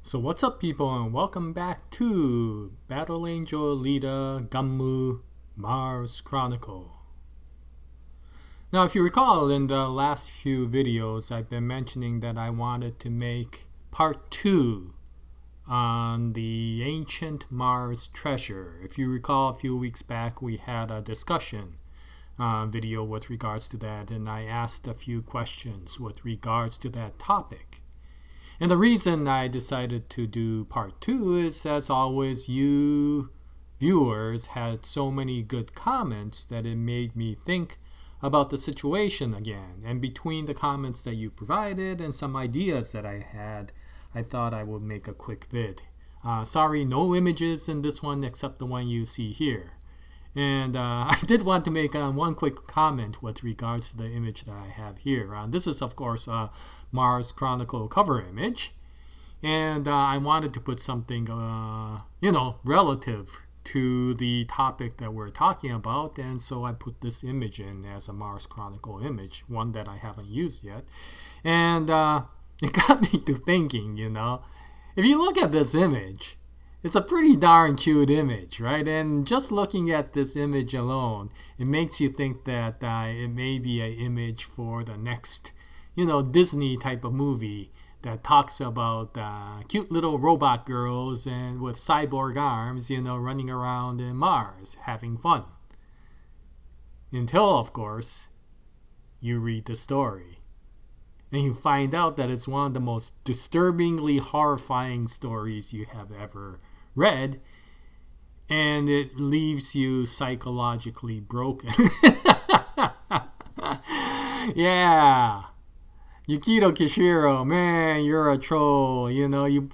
So what's up, people, and welcome back to Battle Angel Alita GUNNM Mars Chronicle. Now, if you recall, in the last few videos I've been mentioning that I wanted to make part 2 on the ancient Mars treasure. If you recall, a few weeks back we had a discussion video with regards to that, and I asked a few questions with regards to that topic. And the reason I decided to do part 2 is, as always, you viewers had so many good comments that it made me think about the situation again. And between the comments that you provided and some ideas that I had, I thought I would make a quick vid. Sorry, no images in this one except the one you see here. And I did want to make one quick comment with regards to the image that I have here. This is, of course, a Mars Chronicle cover image. And I wanted to put something, relative to the topic that we're talking about. And so I put this image in as a Mars Chronicle image, one that I haven't used yet. And it got me to thinking, if you look at this image, it's a pretty darn cute image, right? And just looking at this image alone, it makes you think that it may be an image for the next, Disney type of movie that talks about cute little robot girls and with cyborg arms, running around in Mars, having fun. Until, of course, you read the story. And you find out that it's one of the most disturbingly horrifying stories you have ever read. And it leaves you psychologically broken. Yeah. Yukito Kishiro, man, you're a troll. You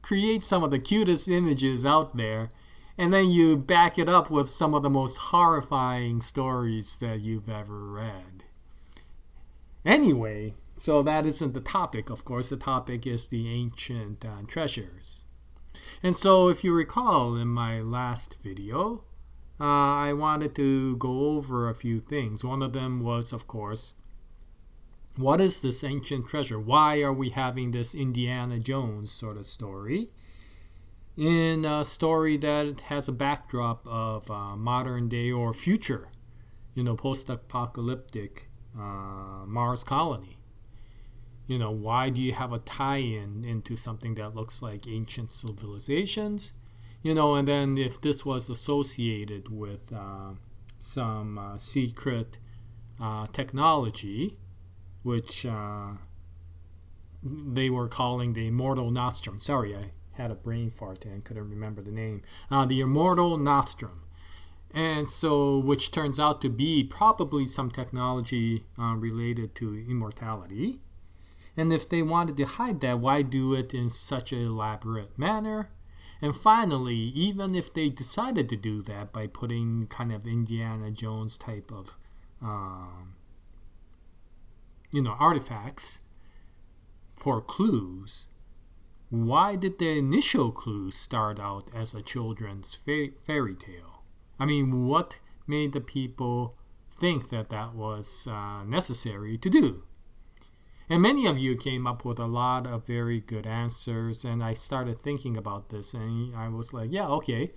create some of the cutest images out there. And then you back it up with some of the most horrifying stories that you've ever read. Anyway, so that isn't the topic, of course. The topic is the ancient treasures. And so if you recall in my last video, I wanted to go over a few things. One of them was, of course, what is this ancient treasure? Why are we having this Indiana Jones sort of story in a story that has a backdrop of modern day or future, post-apocalyptic Mars colony? Why do you have a tie-in into something that looks like ancient civilizations? And then if this was associated with some secret technology, which they were calling the Immortal Nostrum. Sorry, I had a brain fart and couldn't remember the name. The Immortal Nostrum. And so, which turns out to be probably some technology related to immortality. And if they wanted to hide that, why do it in such an elaborate manner? And finally, even if they decided to do that by putting kind of Indiana Jones type of, artifacts for clues, why did the initial clues start out as a children's fairy tale? I mean, what made the people think that that was necessary to do? And many of you came up with a lot of very good answers, and I started thinking about this, and I was like, yeah, okay.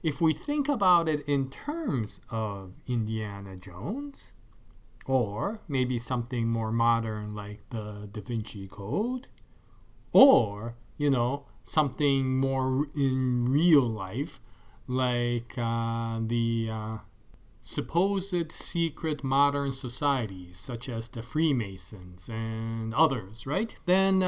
If we think about it in terms of Indiana Jones, or maybe something more modern like the Da Vinci Code, or, something more in real life like the supposed secret modern societies such as the Freemasons and others, right? Then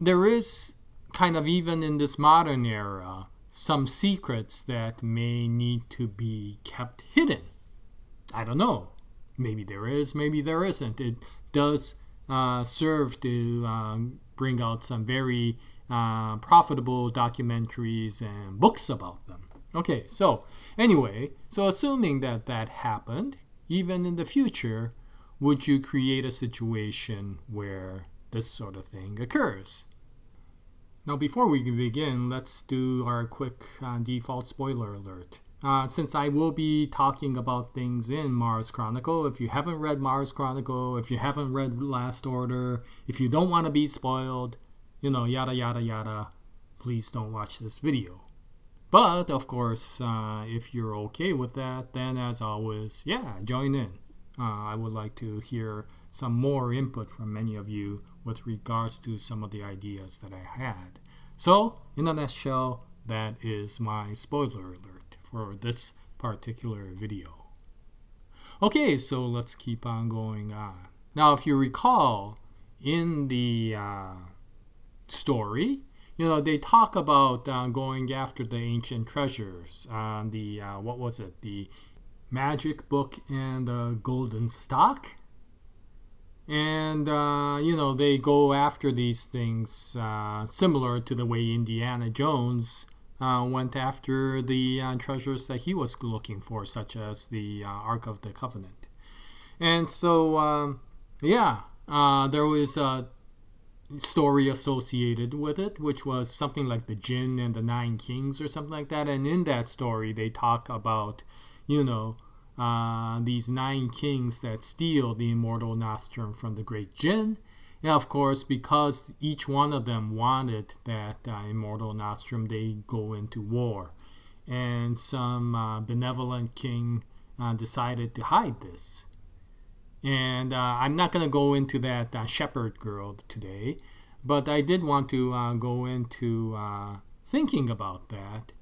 there is kind of, even in this modern era, some secrets that may need to be kept hidden. I don't know. Maybe there is, maybe there isn't. It does serve to bring out some very profitable documentaries and books about them. Okay, so anyway, so assuming that that happened, even in the future, would you create a situation where this sort of thing occurs? Now, before we begin, let's do our quick default spoiler alert. Since I will be talking about things in Mars Chronicle, if you haven't read Mars Chronicle, if you haven't read Last Order, if you don't want to be spoiled, yada, yada, yada, please don't watch this video. But, of course, if you're okay with that, then as always, yeah, join in. I would like to hear some more input from many of you with regards to some of the ideas that I had. So, in a nutshell, that is my spoiler alert for this particular video. Okay, so let's keep on going on. Now, if you recall, in the story, they talk about going after the ancient treasures. The magic book and the golden stock. And, they go after these things similar to the way Indiana Jones went after the treasures that he was looking for, such as the Ark of the Covenant. And so, there was a story associated with it, which was something like the Jinn and the Nine Kings or something like that. And in that story, they talk about, these 9 kings that steal the immortal nostrum from the great Jinn. And of course, because each one of them wanted that immortal nostrum, they go into war. And some benevolent king decided to hide this. And I'm not going to go into that shepherd girl today, but I did want to go into thinking about that,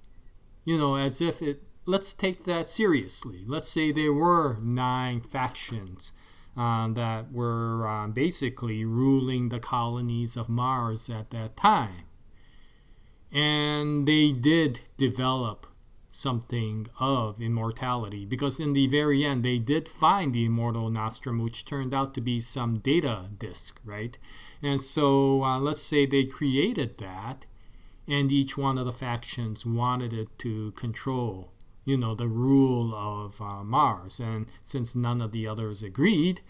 as if let's take that seriously. Let's say there were 9 factions that were basically ruling the colonies of Mars at that time. And they did develop something of immortality, because in the very end they did find the immortal nostrum, which turned out to be some data disk, right? And so let's say they created that, and each one of the factions wanted it to control the rule of Mars. And since none of the others agreed,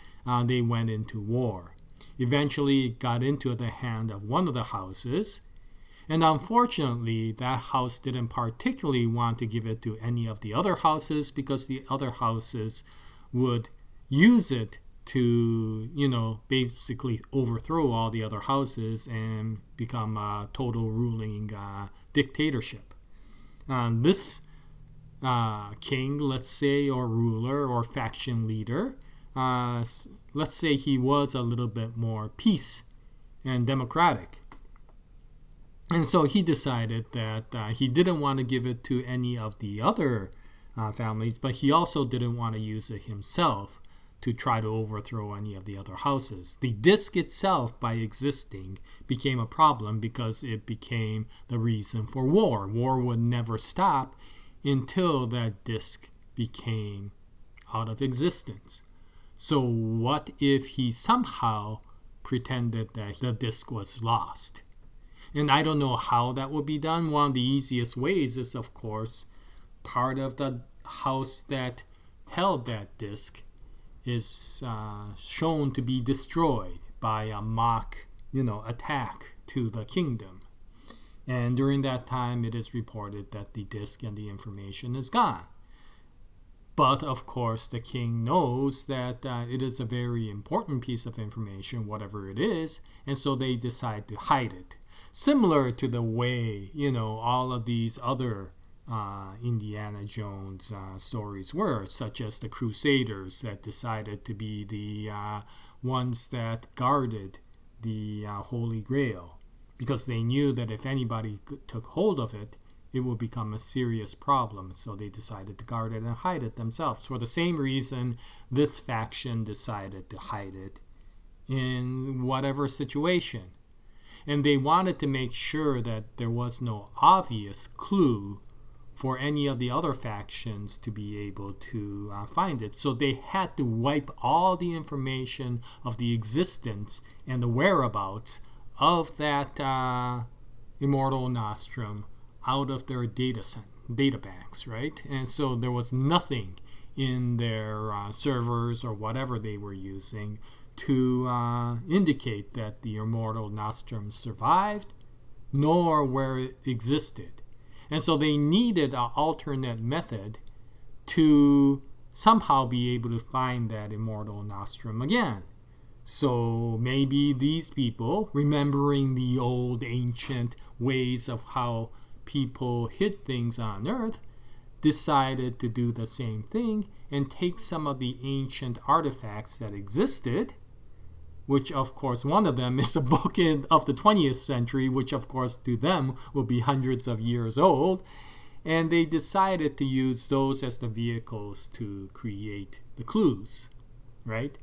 they went into war. Eventually it got into the hand of one of the houses. And unfortunately, that house didn't particularly want to give it to any of the other houses, because the other houses would use it to, basically overthrow all the other houses and become a total ruling dictatorship. This king, let's say, or ruler or faction leader, let's say he was a little bit more peace and democratic. And so he decided that he didn't want to give it to any of the other families, but he also didn't want to use it himself to try to overthrow any of the other houses. The disc itself, by existing, became a problem because it became the reason for war. War would never stop until that disc became out of existence. So what if he somehow pretended that the disc was lost? And I don't know how that would be done. One of the easiest ways is, of course, part of the house that held that disc is shown to be destroyed by a mock, attack to the kingdom. And during that time, it is reported that the disc and the information is gone. But, of course, the king knows that it is a very important piece of information, whatever it is, and so they decide to hide it. Similar to the way, all of these other Indiana Jones stories were, such as the Crusaders that decided to be the ones that guarded the Holy Grail, because they knew that if anybody took hold of it, it would become a serious problem. So they decided to guard it and hide it themselves. For the same reason, this faction decided to hide it in whatever situation. And they wanted to make sure that there was no obvious clue for any of the other factions to be able to find it. So they had to wipe all the information of the existence and the whereabouts of that immortal nostrum out of their data banks, right? And so there was nothing in their servers or whatever they were using to indicate that the immortal nostrum survived, nor where it existed. And so they needed an alternate method to somehow be able to find that immortal nostrum again. So maybe these people, remembering the old ancient ways of how people hid things on Earth, decided to do the same thing and take some of the ancient artifacts that existed, which of course one of them is a book of the 20th century, which of course to them will be hundreds of years old, and they decided to use those as the vehicles to create the clues, right?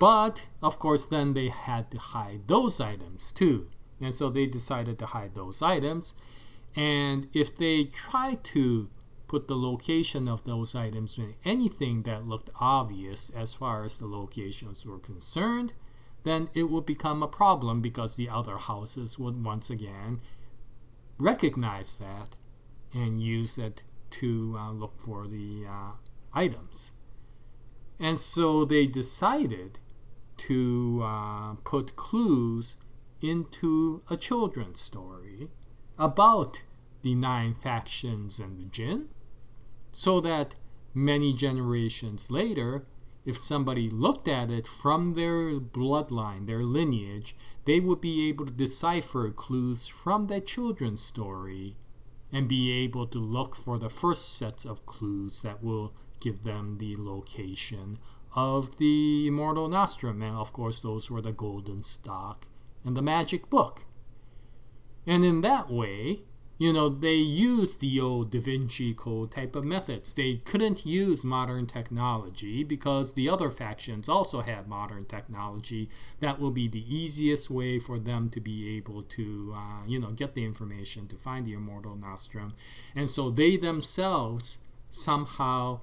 But of course then they had to hide those items too, and so they decided to hide those items. And if they try to put the location of those items in anything that looked obvious as far as the locations were concerned, then it would become a problem because the other houses would once again recognize that and use it to look for the items. And so they decided to put clues into a children's story about the 9 factions and the Jinn, so that many generations later, if somebody looked at it from their bloodline, their lineage, they would be able to decipher clues from that children's story and be able to look for the first sets of clues that will give them the location of the Immortal Nostrum. And of course, those were the Golden Stock and the Magic Book. And in that way, they used the old Da Vinci Code type of methods. They couldn't use modern technology because the other factions also had modern technology. That will be the easiest way for them to be able to, get the information to find the Immortal Nostrum. And so they themselves somehow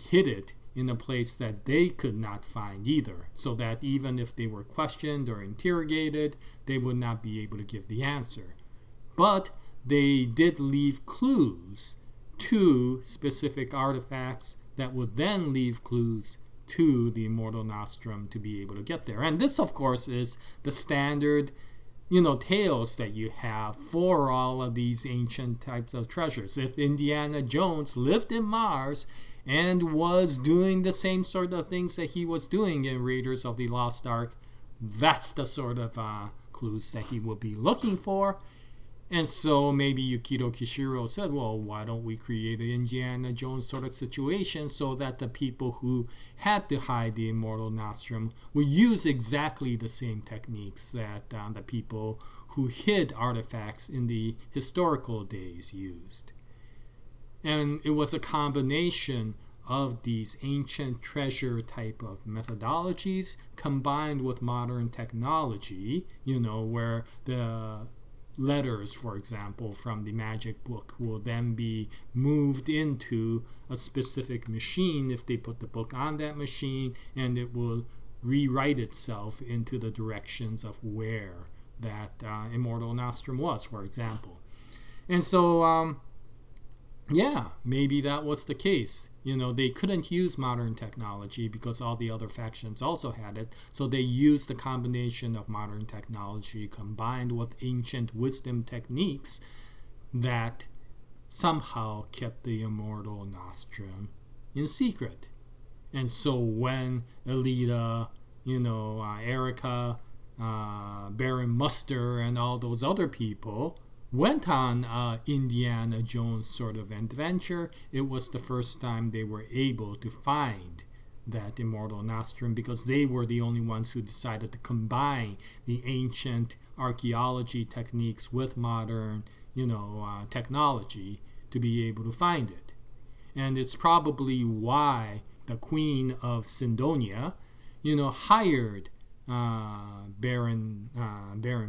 hid it in a place that they could not find either, so that even if they were questioned or interrogated, they would not be able to give the answer. But they did leave clues to specific artifacts that would then leave clues to the Immortal Nostrum to be able to get there. And this, of course, is the standard, tales that you have for all of these ancient types of treasures. If Indiana Jones lived in Mars and was doing the same sort of things that he was doing in Raiders of the Lost Ark, that's the sort of clues that he would be looking for. And so maybe Yukito Kishiro said, well, why don't we create an Indiana Jones sort of situation so that the people who had to hide the Immortal Nostrum would use exactly the same techniques that the people who hid artifacts in the historical days used. And it was a combination of these ancient treasure type of methodologies combined with modern technology, where the letters, for example, from the magic book will then be moved into a specific machine if they put the book on that machine, and it will rewrite itself into the directions of where that Immortal Nostrum was, for example. And so, maybe that was the case. They couldn't use modern technology because all the other factions also had it. So they used the combination of modern technology combined with ancient wisdom techniques that somehow kept the Immortal Nostrum in secret. And so when Alita, Erica, Baron Muster, and all those other people went on Indiana Jones sort of adventure, it was the first time they were able to find that Immortal Nostrum because they were the only ones who decided to combine the ancient archaeology techniques with modern, technology to be able to find it. And it's probably why the Queen of Cydonia, hired Baron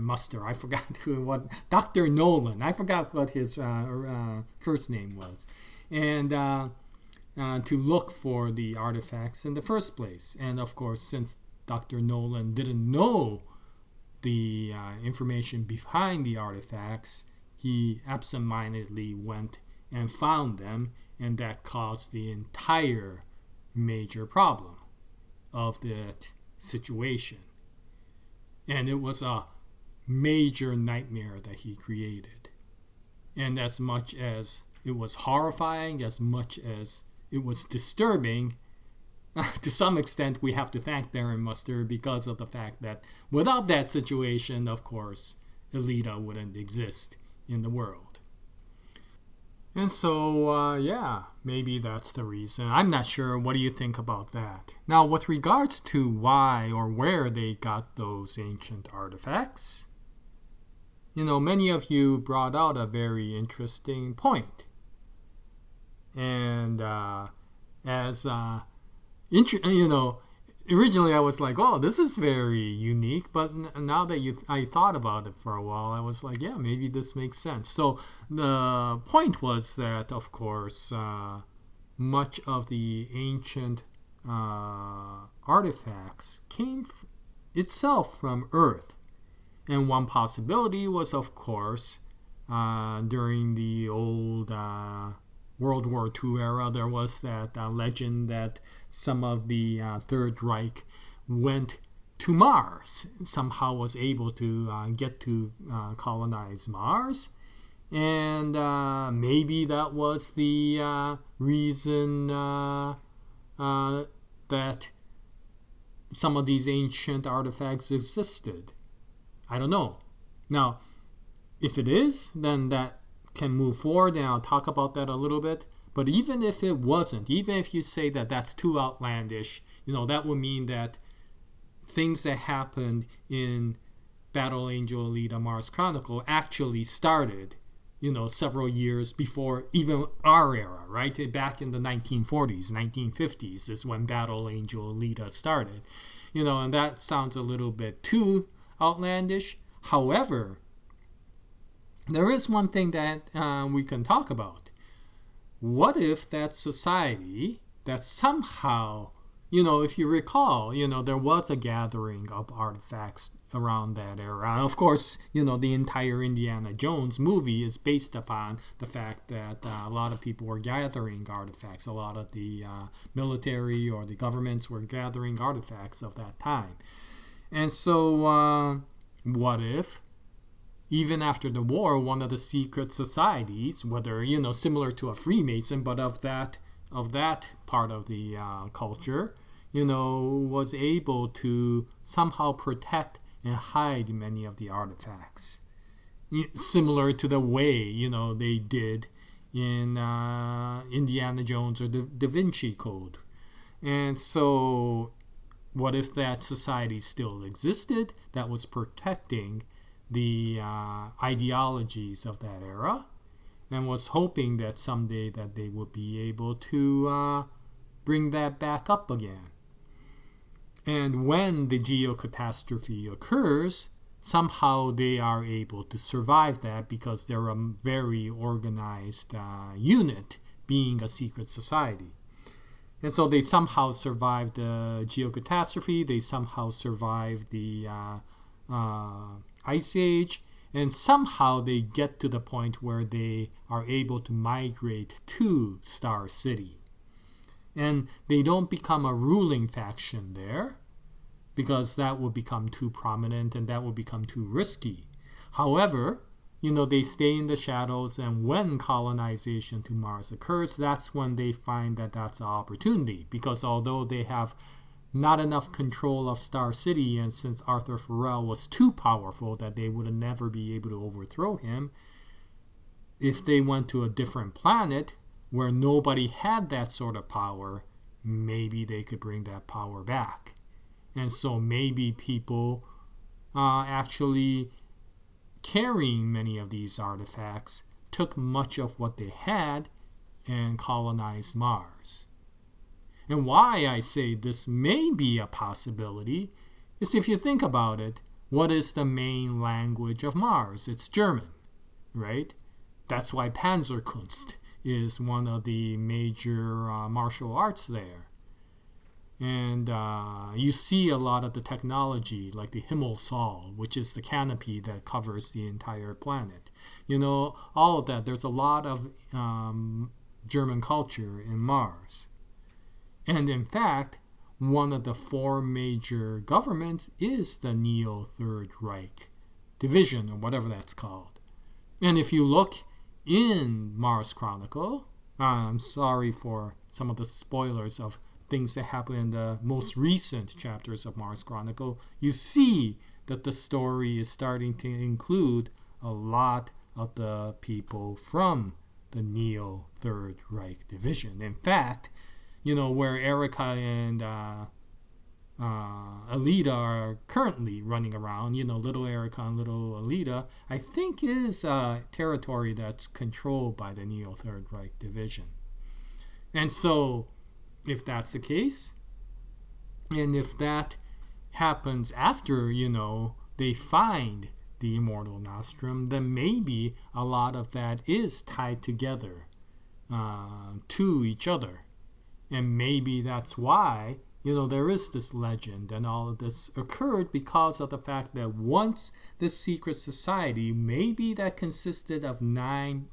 Muster. I forgot what Dr. Nolan. I forgot what his first name was, and to look for the artifacts in the first place. And of course, since Dr. Nolan didn't know the information behind the artifacts, he absentmindedly went and found them, and that caused the entire major problem of that situation. And it was a major nightmare that he created. And as much as it was horrifying, as much as it was disturbing, to some extent, we have to thank Baron Muster because of the fact that without that situation, of course, Alita wouldn't exist in the world. And so, maybe that's the reason. I'm not sure. What do you think about that? Now, with regards to why or where they got those ancient artifacts, many of you brought out a very interesting point. And originally I was like, oh, this is very unique. But now that I thought about it for a while, I was like, yeah, maybe this makes sense. So the point was that, of course, much of the ancient artifacts came itself from Earth. And one possibility was, of course, during the old World War II era, there was that legend that some of the Third Reich went to Mars, somehow was able to get to colonize Mars. And maybe that was the reason that some of these ancient artifacts existed. I don't know. Now, if it is, then that can move forward, and I'll talk about that a little bit. But even if it wasn't, even if you say that that's too outlandish, that would mean that things that happened in Battle Angel Alita Mars Chronicle actually started, several years before even our era, right? Back in the 1940s, 1950s is when Battle Angel Alita started. And that sounds a little bit too outlandish. However, there is one thing that we can talk about. What if that society that somehow, if you recall, there was a gathering of artifacts around that era. And of course, the entire Indiana Jones movie is based upon the fact that a lot of people were gathering artifacts. A lot of the military or the governments were gathering artifacts of that time. And so, what if, even after the war, one of the secret societies, whether, similar to a Freemason, but of that part of the culture, was able to somehow protect and hide many of the artifacts, similar to the way, they did in Indiana Jones or the Da Vinci Code. And so, what if that society still existed that was protecting the ideologies of that era and was hoping that someday that they would be able to bring that back up again? And when the geocatastrophe occurs, somehow they are able to survive that because they're a very organized unit, being a secret society. And so they somehow survived the geocatastrophe, they somehow survived the Ice Age, and somehow they get to the point where they are able to migrate to Star City. And they don't become a ruling faction there, because that will become too prominent and that will become too risky. However, they stay in the shadows, and when colonization to Mars occurs, that's when they find that that's an opportunity. Because although they have not enough control of Star City, and since Arthur Farrell was too powerful that they would never be able to overthrow him, if they went to a different planet where nobody had that sort of power, maybe they could bring that power back. And so maybe people actually carrying many of these artifacts took much of what they had and colonized Mars. And why I say this may be a possibility is, if you think about it, what is the main language of Mars? It's German, right? That's why Panzerkunst is one of the major martial arts there. And you see a lot of the technology, like the Himmelsal, which is the canopy that covers the entire planet. All of that. There's a lot of German culture in Mars. And in fact, one of the four major governments is the Neo-Third Reich division, or whatever that's called. And if you look in Mars Chronicle, I'm sorry for some of the spoilers of things that happen in the most recent chapters of Mars Chronicle, you see that the story is starting to include a lot of the people from the Neo Third Reich Division. In fact, where Erica and Alita are currently running around, little Erica and little Alita, I think is territory that's controlled by the Neo Third Reich Division. And so, if that's the case, and if that happens after, they find the immortal nostrum, then maybe a lot of that is tied together to each other. And maybe that's why, there is this legend and all of this occurred because of the fact that once this secret society, maybe that consisted of 9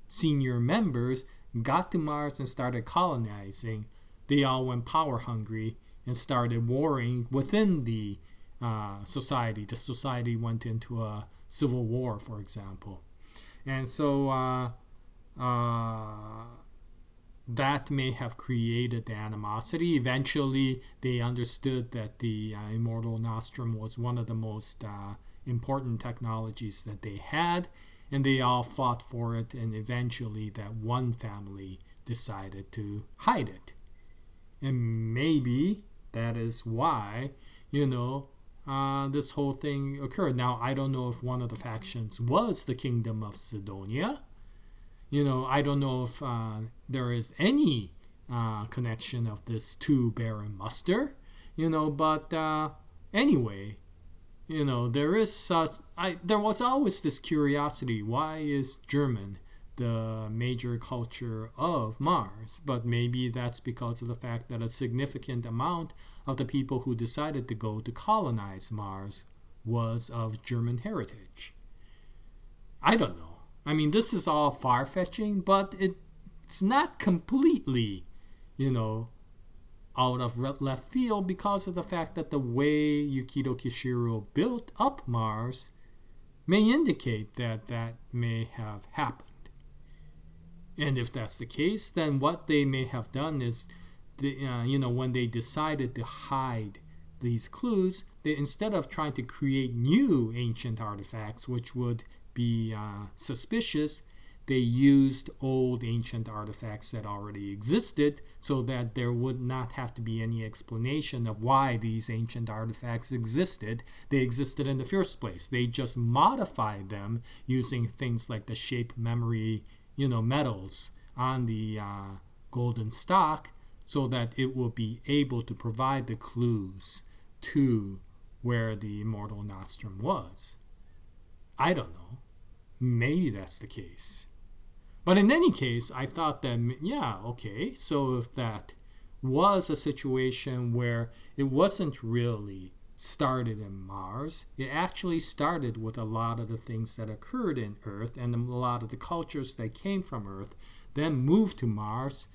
senior members, got to Mars and started colonizing, they all went power hungry and started warring within the society. The society went into a civil war, for example. And so that may have created the animosity. Eventually, they understood that the immortal nostrum was one of the most important technologies that they had, and they all fought for it, and eventually that one family decided to hide it. And maybe that is why, this whole thing occurred. Now, I don't know if one of the factions was the Kingdom of Sidonia. I don't know if there is any connection of this to Baron Muster, but anyway, there is there was always this curiosity, why is German the major culture of Mars? But maybe that's because of the fact that a significant amount of the people who decided to go to colonize Mars was of German heritage. I don't know. I mean, this is all far-fetching, but it's not completely, out of left field because of the fact that the way Yukito Kishiro built up Mars may indicate that that may have happened. And if that's the case, then what they may have done is, when they decided to hide these clues, they, instead of trying to create new ancient artifacts, which would be suspicious, they used old ancient artifacts that already existed so that there would not have to be any explanation of why these ancient artifacts existed. They existed in the first place. They just modified them using things like the shape memory, metals on the golden stock so that it will be able to provide the clues to where the immortal nostrum was. I don't know. Maybe that's the case. But in any case, I thought that, so if that was a situation where it wasn't really started in Mars, it actually started with a lot of the things that occurred in Earth and a lot of the cultures that came from Earth, then moved to Mars,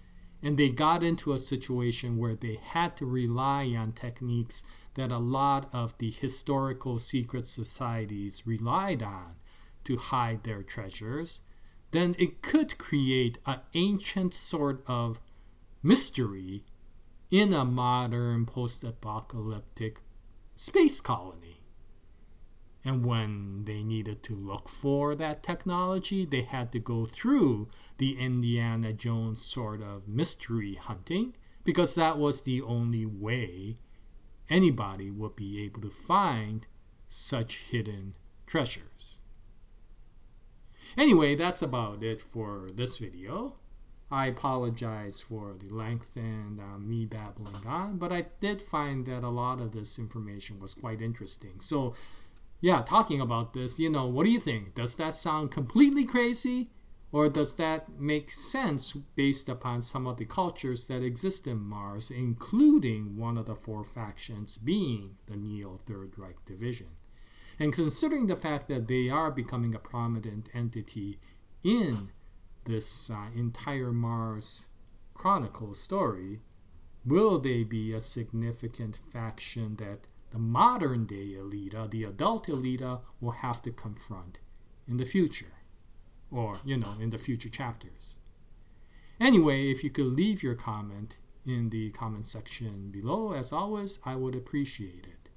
and they got into a situation where they had to rely on techniques that a lot of the historical secret societies relied on to hide their treasures, then it could create an ancient sort of mystery in a modern post-apocalyptic space colony. And when they needed to look for that technology, they had to go through the Indiana Jones sort of mystery hunting, because that was the only way anybody would be able to find such hidden treasures. Anyway, that's about it for this video. I apologize for the length and me babbling on, but I did find that a lot of this information was quite interesting. So, talking about this, what do you think? Does that sound completely crazy? Or does that make sense based upon some of the cultures that exist in Mars, including one of the 4 factions being the Neo Third Reich Division? And considering the fact that they are becoming a prominent entity in this entire Mars Chronicle story, will they be a significant faction that the modern day Alita, the adult Alita, will have to confront in the future? Or, in the future chapters. Anyway, if you could leave your comment in the comment section below. As always, I would appreciate it.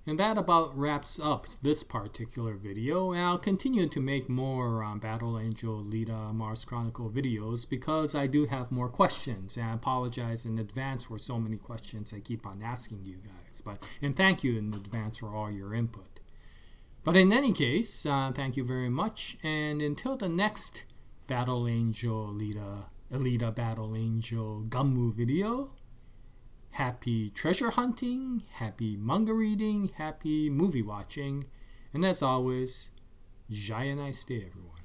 And that about wraps up this particular video, and I'll continue to make more Battle Angel, Alita, Mars Chronicle videos because I do have more questions, and I apologize in advance for so many questions I keep on asking you guys. And thank you in advance for all your input. But in any case, thank you very much, and until the next Battle Angel, Alita Battle Angel GUNNM video, happy treasure hunting, happy manga reading, happy movie watching, and as always, Jaya, nice day everyone.